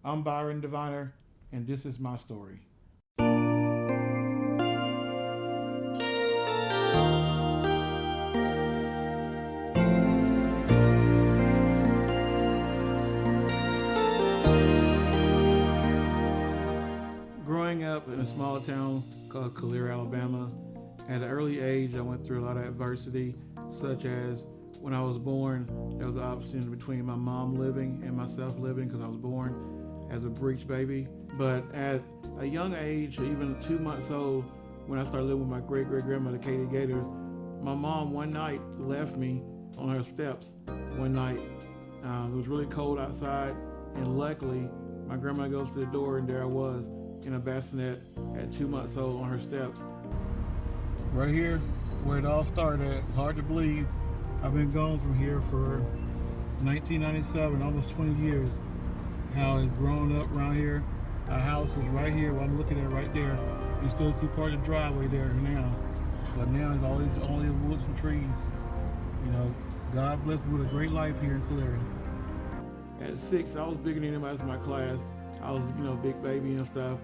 I'm Byron Diviner, and this is my story. Growing up in a small town called Calera, Alabama, at an early age I went through a lot of adversity, such as when I was born, there was an option between my mom living and myself living because I was born as a breech baby. But at a young age, even 2 months old, when I started living with my great-great-grandmother, Katie Gators, my mom one night left me on her steps one night. It was really cold outside, and luckily, my grandma goes to the door, and there I was in a bassinet at 2 months old on her steps. Right here, where it all started at, hard to believe, I've been gone from here for 1997, almost 20 years. How it's grown up around here. Our house is right here, what I'm looking at right there. You still see part of the driveway there now. But now it's always only woods and trees. You know, God blessed me with a great life here in Calera. At 6, I was bigger than anybody else in my class. I was, big baby and stuff.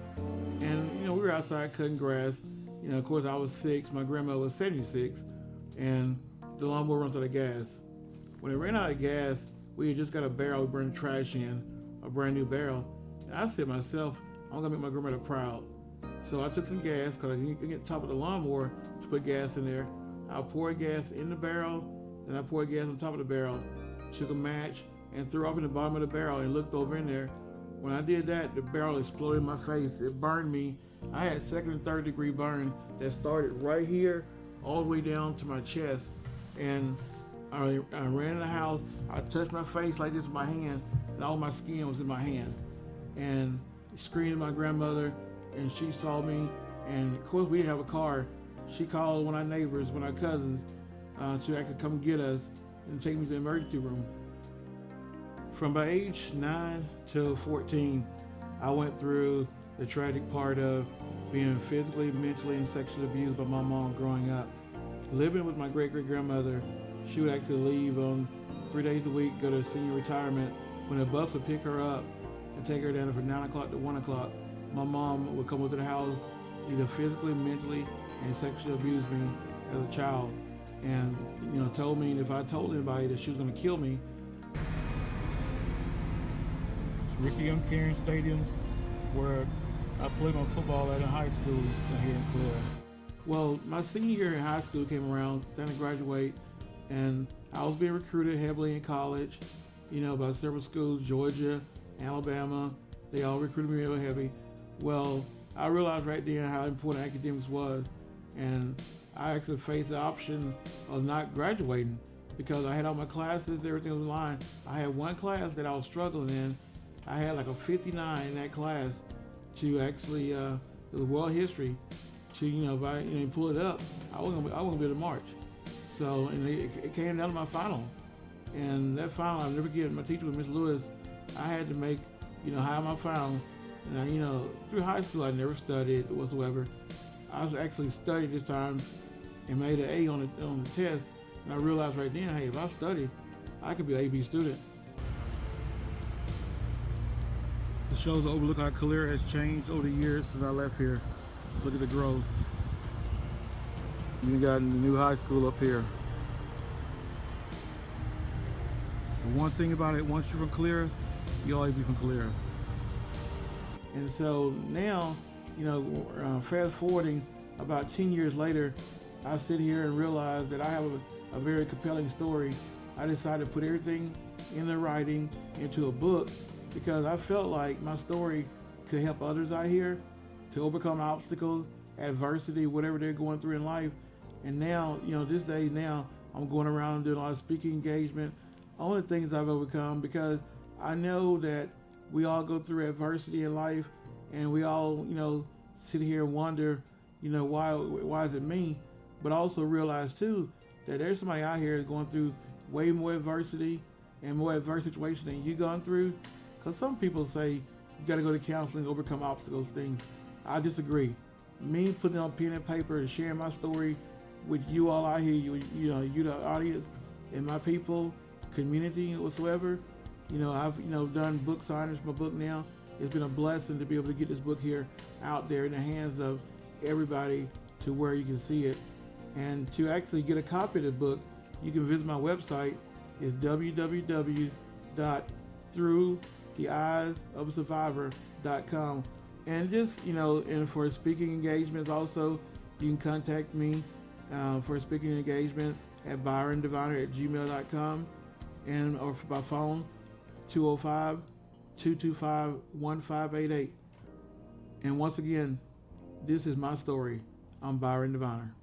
And, we were outside cutting grass. Of course, I was 6. My grandma was 76. And the lawnmower runs out of gas. When it ran out of gas, we had just got a barrel we burned trash in, a brand new barrel. And I said to myself, I'm gonna make my grandmother proud. So I took some gas, because I can get the top of the lawnmower to put gas in there. I poured gas in the barrel, then I poured gas on top of the barrel, took a match, and threw off in the bottom of the barrel and looked over in there. When I did that, the barrel exploded in my face. It burned me. I had 2nd and 3rd degree burn that started right here all the way down to my chest. And I ran in the house, I touched my face like this with my hand, and all my skin was in my hand. And screamed at my grandmother, and she saw me, and of course we didn't have a car. She called one of our neighbors, one of our cousins, to actually come get us and take me to the emergency room. From about age 9 to 14, I went through the tragic part of being physically, mentally, and sexually abused by my mom growing up. Living with my great-great-grandmother, she would actually leave on 3 days a week, go to senior retirement. When a bus would pick her up and take her down from 9 o'clock to 1 o'clock, my mom would come over to the house, either physically, mentally, and sexually abuse me as a child. And, told me if I told anybody that she was gonna kill me. Ricky Young Karen Stadium, where I played my football at in high school here in Calera. Well, my senior year in high school came around, time to graduate, and I was being recruited heavily in college, by several schools, Georgia, Alabama. They all recruited me real heavy. Well, I realized right then how important academics was, and I actually faced the option of not graduating because I had all my classes, everything was in line. I had one class that I was struggling in. I had like a 59 in that class to actually, it was world history. To, if I pull it up, I wasn't gonna be able to march. So, and it came down to my final. And that final, I'll never forget, my teacher was Miss Lewis. I had to make, high on my final. And through high school, I never studied whatsoever. I was actually studied this time and made an A on the test. And I realized right then, hey, if I study, I could be an AB student. It shows the overlook how Calera has changed over the years since I left here. Look at the growth. You got the new high school up here. The one thing about it, once you're from Calera, you always be from Calera. And so now, fast forwarding about 10 years later, I sit here and realize that I have a very compelling story. I decided to put everything in the writing into a book because I felt like my story could help others out here to overcome obstacles, adversity, whatever they're going through in life. And now, this day now, I'm going around doing a lot of speaking engagement, all the things I've overcome, because I know that we all go through adversity in life, and we all, sit here and wonder, why is it me? But also realize too, that there's somebody out here going through way more adversity and more adverse situation than you've gone through. Because some people say you got to go to counseling to overcome obstacles, things. I disagree. Me putting on pen and paper and sharing my story with you all out here, you the audience, and my people, community, whatsoever. I've done book signings for my book now, It's been a blessing to be able to get this book here out there in the hands of everybody to where you can see it. And to actually get a copy of the book, you can visit my website. It's www.throughtheeyesofsurvivor.com. And just, and for speaking engagements also, you can contact me for a speaking engagement at byrondiviner@gmail.com or by phone 205-225-1588. And once again, this is my story. I'm Byron Diviner.